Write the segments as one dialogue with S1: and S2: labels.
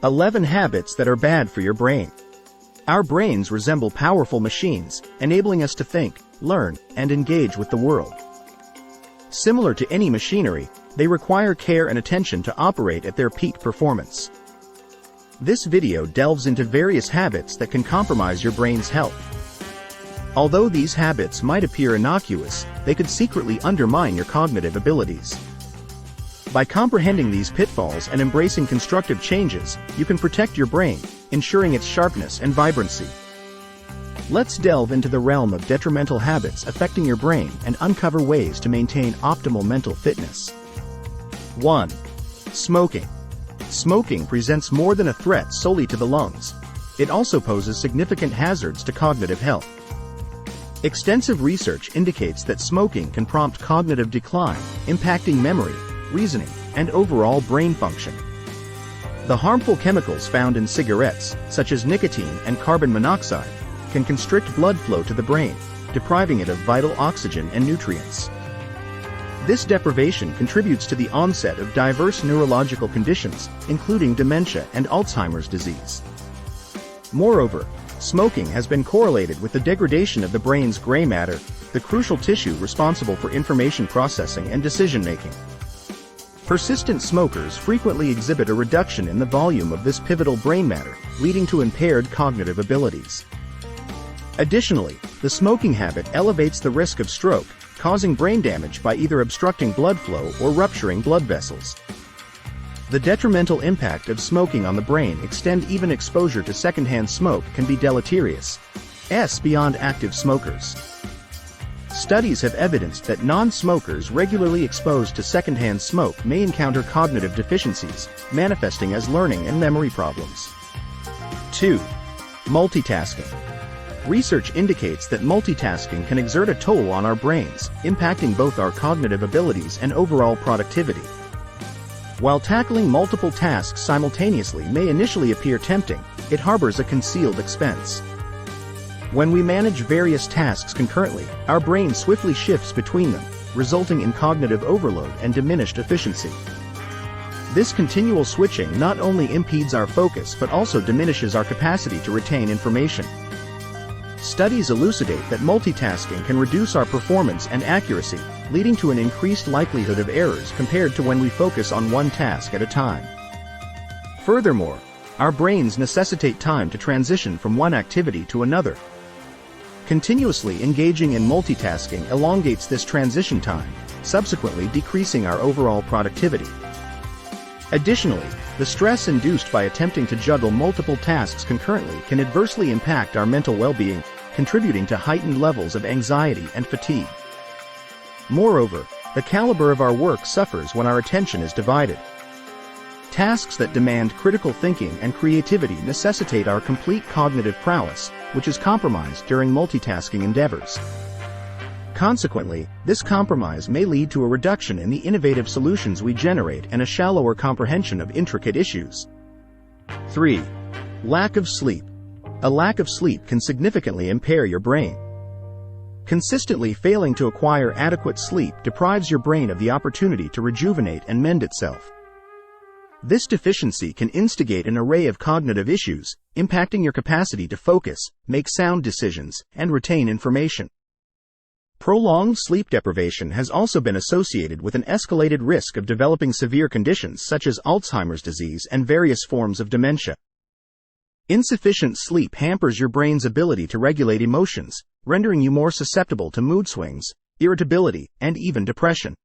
S1: 11 habits that are bad for your brain. Our brains resemble powerful machines, enabling us to think, learn, and engage with the world. Similar to any machinery, they require care and attention to operate at their peak performance. This video delves into various habits that can compromise your brain's health. Although these habits might appear innocuous, they could secretly undermine your cognitive abilities. By comprehending these pitfalls and embracing constructive changes, you can protect your brain, ensuring its sharpness and vibrancy. Let's delve into the realm of detrimental habits affecting your brain and uncover ways to maintain optimal mental fitness. 1. Smoking. Smoking presents more than a threat solely to the lungs. It also poses significant hazards to cognitive health. Extensive research indicates that smoking can prompt cognitive decline, impacting memory, reasoning, and overall brain function. The harmful chemicals found in cigarettes, such as nicotine and carbon monoxide, can constrict blood flow to the brain, depriving it of vital oxygen and nutrients. This deprivation contributes to the onset of diverse neurological conditions, including dementia and Alzheimer's disease. Moreover, smoking has been correlated with the degradation of the brain's gray matter, the crucial tissue responsible for information processing and decision-making. Persistent smokers frequently exhibit a reduction in the volume of this pivotal brain matter, leading to impaired cognitive abilities. Additionally, the smoking habit elevates the risk of stroke, causing brain damage by either obstructing blood flow or rupturing blood vessels. The detrimental impact of smoking on the brain extends even exposure to secondhand smoke can be deleterious, beyond active smokers. Studies have evidenced that non-smokers regularly exposed to secondhand smoke may encounter cognitive deficiencies, manifesting as learning and memory problems. 2. Multitasking. Research indicates that multitasking can exert a toll on our brains, impacting both our cognitive abilities and overall productivity. While tackling multiple tasks simultaneously may initially appear tempting, it harbors a concealed expense. When we manage various tasks concurrently, our brain swiftly shifts between them, resulting in cognitive overload and diminished efficiency. This continual switching not only impedes our focus but also diminishes our capacity to retain information. Studies elucidate that multitasking can reduce our performance and accuracy, leading to an increased likelihood of errors compared to when we focus on one task at a time. Furthermore, our brains necessitate time to transition from one activity to another. Continuously engaging in multitasking elongates this transition time, subsequently decreasing our overall productivity. Additionally, the stress induced by attempting to juggle multiple tasks concurrently can adversely impact our mental well-being, contributing to heightened levels of anxiety and fatigue. Moreover, the caliber of our work suffers when our attention is divided. Tasks that demand critical thinking and creativity necessitate our complete cognitive prowess, which is compromised during multitasking endeavors. Consequently, this compromise may lead to a reduction in the innovative solutions we generate and a shallower comprehension of intricate issues. 3. Lack of sleep. A lack of sleep can significantly impair your brain. Consistently failing to acquire adequate sleep deprives your brain of the opportunity to rejuvenate and mend itself. This deficiency can instigate an array of cognitive issues, impacting your capacity to focus, make sound decisions, and retain information. Prolonged sleep deprivation has also been associated with an escalated risk of developing severe conditions such as Alzheimer's disease and various forms of dementia. Insufficient sleep hampers your brain's ability to regulate emotions, rendering you more susceptible to mood swings, irritability, and even depression.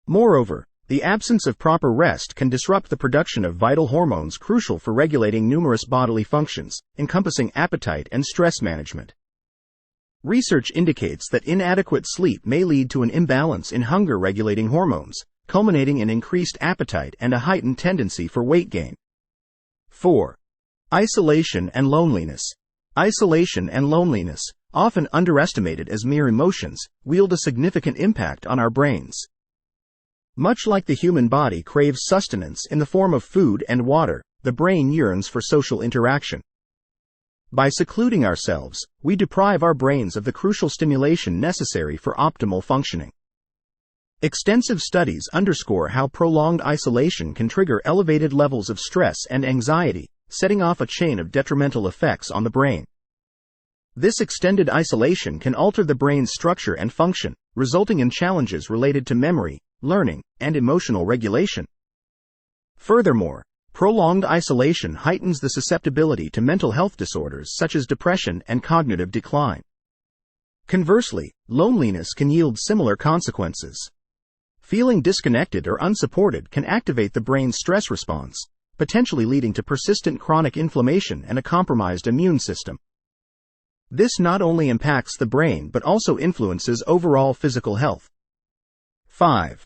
S1: Moreover, the absence of proper rest can disrupt the production of vital hormones crucial for regulating numerous bodily functions, encompassing appetite and stress management. Research indicates that inadequate sleep may lead to an imbalance in hunger-regulating hormones, culminating in increased appetite and a heightened tendency for weight gain. 4. Isolation and loneliness. Isolation and loneliness, often underestimated as mere emotions, wield a significant impact on our brains. Much like the human body craves sustenance in the form of food and water, the brain yearns for social interaction. By secluding ourselves, we deprive our brains of the crucial stimulation necessary for optimal functioning. Extensive studies underscore how prolonged isolation can trigger elevated levels of stress and anxiety, setting off a chain of detrimental effects on the brain. This extended isolation can alter the brain's structure and function, resulting in challenges related to memory, learning, and emotional regulation. Furthermore, prolonged isolation heightens the susceptibility to mental health disorders such as depression and cognitive decline. Conversely, loneliness can yield similar consequences. Feeling disconnected or unsupported can activate the brain's stress response, potentially leading to persistent chronic inflammation and a compromised immune system. This not only impacts the brain but also influences overall physical health. 5.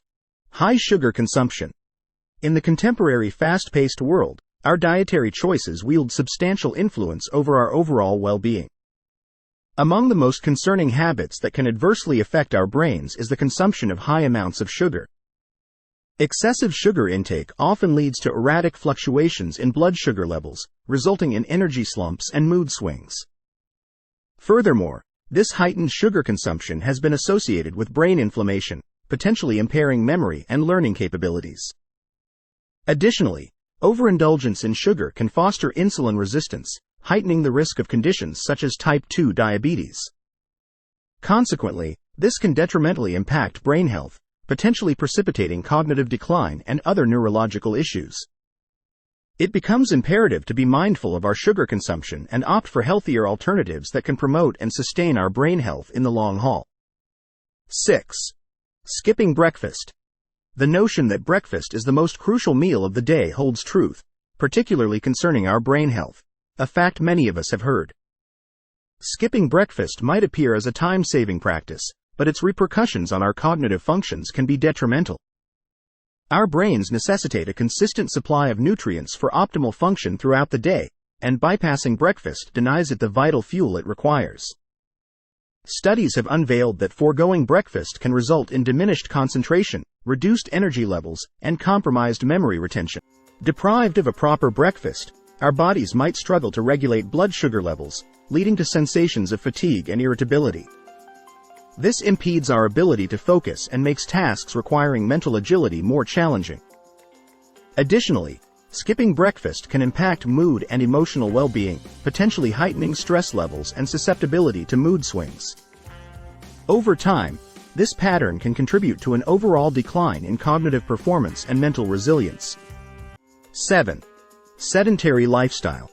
S1: High sugar consumption. In the contemporary fast-paced world, our dietary choices wield substantial influence over our overall well-being. Among the most concerning habits that can adversely affect our brains is the consumption of high amounts of sugar. Excessive sugar intake often leads to erratic fluctuations in blood sugar levels, resulting in energy slumps and mood swings. Furthermore, this heightened sugar consumption has been associated with brain inflammation, potentially impairing memory and learning capabilities. Additionally, overindulgence in sugar can foster insulin resistance, heightening the risk of conditions such as type 2 diabetes. Consequently, this can detrimentally impact brain health, potentially precipitating cognitive decline and other neurological issues. It becomes imperative to be mindful of our sugar consumption and opt for healthier alternatives that can promote and sustain our brain health in the long haul. 6. Skipping breakfast. The notion that breakfast is the most crucial meal of the day holds truth, particularly concerning our brain health, a fact many of us have heard. Skipping breakfast might appear as a time-saving practice, but its repercussions on our cognitive functions can be detrimental. Our brains necessitate a consistent supply of nutrients for optimal function throughout the day, and bypassing breakfast denies it the vital fuel it requires. Studies have unveiled that foregoing breakfast can result in diminished concentration, reduced energy levels, and compromised memory retention. Deprived of a proper breakfast, our bodies might struggle to regulate blood sugar levels, leading to sensations of fatigue and irritability. This impedes our ability to focus and makes tasks requiring mental agility more challenging. Additionally, skipping breakfast can impact mood and emotional well-being, potentially heightening stress levels and susceptibility to mood swings. Over time, this pattern can contribute to an overall decline in cognitive performance and mental resilience. 7. Sedentary lifestyle.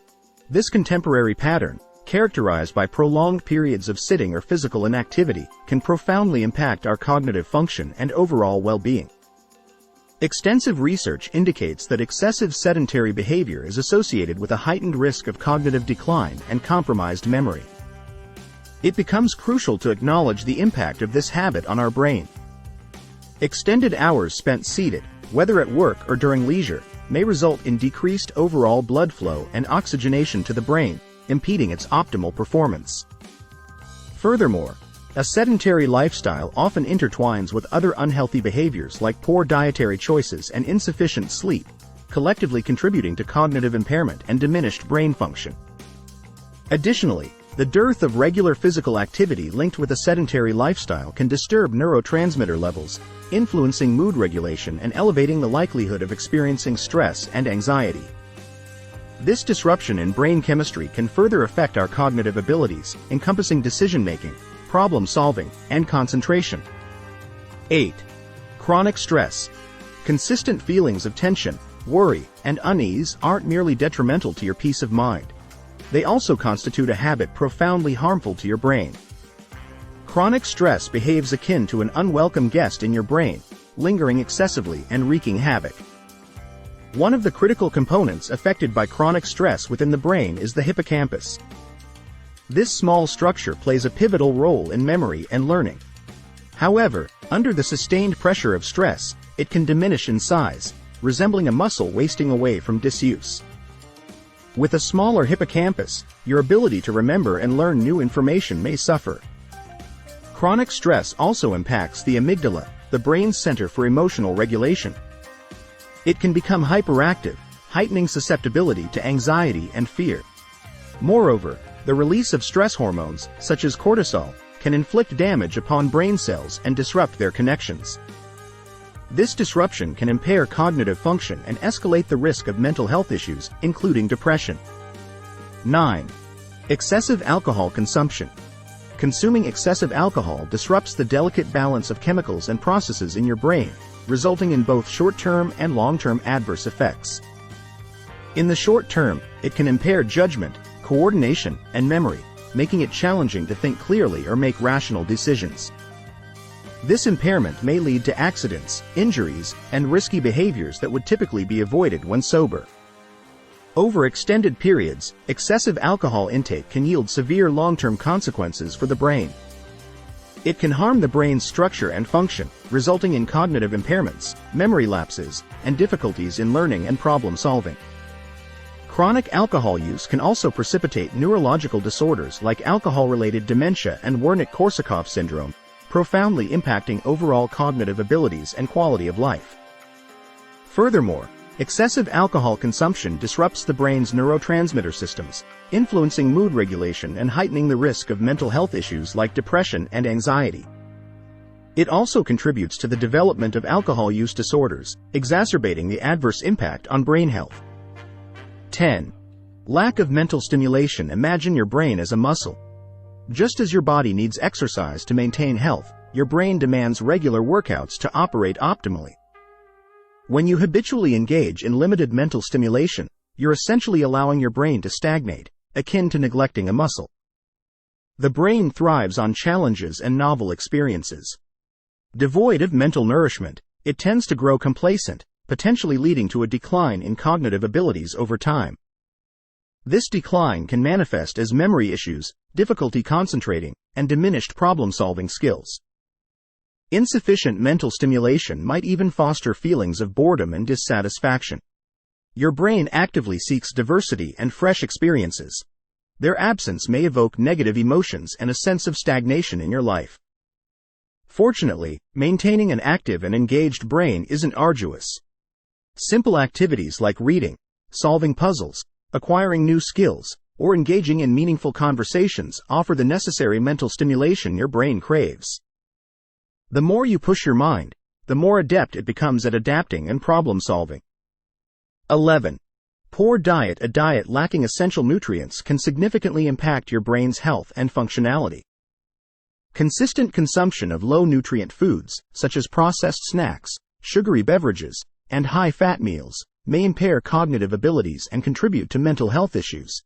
S1: This contemporary pattern, characterized by prolonged periods of sitting or physical inactivity, can profoundly impact our cognitive function and overall well-being. Extensive research indicates that excessive sedentary behavior is associated with a heightened risk of cognitive decline and compromised memory. It becomes crucial to acknowledge the impact of this habit on our brain. Extended hours spent seated, whether at work or during leisure, may result in decreased overall blood flow and oxygenation to the brain, impeding its optimal performance. Furthermore, a sedentary lifestyle often intertwines with other unhealthy behaviors like poor dietary choices and insufficient sleep, collectively contributing to cognitive impairment and diminished brain function. Additionally, the dearth of regular physical activity linked with a sedentary lifestyle can disturb neurotransmitter levels, influencing mood regulation and elevating the likelihood of experiencing stress and anxiety. This disruption in brain chemistry can further affect our cognitive abilities, encompassing decision-making, problem-solving, and concentration. 8. Chronic stress. Consistent feelings of tension, worry, and unease aren't merely detrimental to your peace of mind. They also constitute a habit profoundly harmful to your brain. Chronic stress behaves akin to an unwelcome guest in your brain, lingering excessively and wreaking havoc. One of the critical components affected by chronic stress within the brain is the hippocampus. This small structure plays a pivotal role in memory and learning. However, under the sustained pressure of stress, it can diminish in size, resembling a muscle wasting away from disuse. With a smaller hippocampus, your ability to remember and learn new information may suffer. Chronic stress also impacts the amygdala, the brain's center for emotional regulation. It can become hyperactive, heightening susceptibility to anxiety and fear. Moreover, the release of stress hormones, such as cortisol, can inflict damage upon brain cells and disrupt their connections. This disruption can impair cognitive function and escalate the risk of mental health issues, including depression. 9. Excessive alcohol consumption. Consuming excessive alcohol disrupts the delicate balance of chemicals and processes in your brain, resulting in both short-term and long-term adverse effects. In the short term, it can impair judgment, coordination, and memory, making it challenging to think clearly or make rational decisions. This impairment may lead to accidents, injuries, and risky behaviors that would typically be avoided when sober. Over extended periods, excessive alcohol intake can yield severe long-term consequences for the brain. It can harm the brain's structure and function, resulting in cognitive impairments, memory lapses, and difficulties in learning and problem-solving. Chronic alcohol use can also precipitate neurological disorders like alcohol-related dementia and Wernicke-Korsakoff syndrome, profoundly impacting overall cognitive abilities and quality of life. Furthermore, excessive alcohol consumption disrupts the brain's neurotransmitter systems, influencing mood regulation and heightening the risk of mental health issues like depression and anxiety. It also contributes to the development of alcohol use disorders, exacerbating the adverse impact on brain health. 10. Lack of mental stimulation. Imagine your brain as a muscle. Just as your body needs exercise to maintain health, your brain demands regular workouts to operate optimally. When you habitually engage in limited mental stimulation, you're essentially allowing your brain to stagnate, akin to neglecting a muscle. The brain thrives on challenges and novel experiences. Devoid of mental nourishment, it tends to grow complacent, potentially leading to a decline in cognitive abilities over time. This decline can manifest as memory issues, difficulty concentrating, and diminished problem-solving skills. Insufficient mental stimulation might even foster feelings of boredom and dissatisfaction. Your brain actively seeks diversity and fresh experiences. Their absence may evoke negative emotions and a sense of stagnation in your life. Fortunately, maintaining an active and engaged brain isn't arduous. Simple activities like reading, solving puzzles, acquiring new skills, or engaging in meaningful conversations offer the necessary mental stimulation your brain craves. The more you push your mind, the more adept it becomes at adapting and problem-solving. 11. Poor diet. A diet lacking essential nutrients can significantly impact your brain's health and functionality. Consistent consumption of low-nutrient foods, such as processed snacks, sugary beverages, and high-fat meals, may impair cognitive abilities and contribute to mental health issues.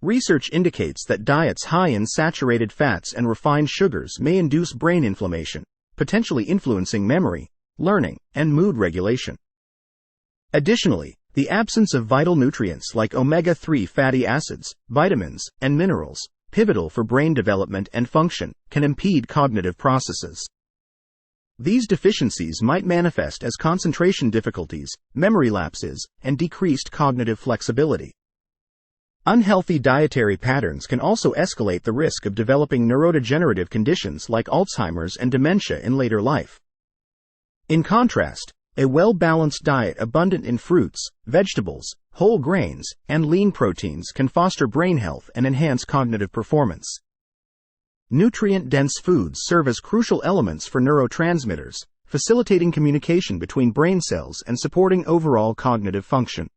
S1: Research indicates that diets high in saturated fats and refined sugars may induce brain inflammation, potentially influencing memory, learning, and mood regulation. Additionally, the absence of vital nutrients like omega-3 fatty acids, vitamins, and minerals, pivotal for brain development and function, can impede cognitive processes. These deficiencies might manifest as concentration difficulties, memory lapses, and decreased cognitive flexibility. Unhealthy dietary patterns can also escalate the risk of developing neurodegenerative conditions like Alzheimer's and dementia in later life. In contrast, a well-balanced diet abundant in fruits, vegetables, whole grains, and lean proteins can foster brain health and enhance cognitive performance. Nutrient-dense foods serve as crucial elements for neurotransmitters, facilitating communication between brain cells and supporting overall cognitive function.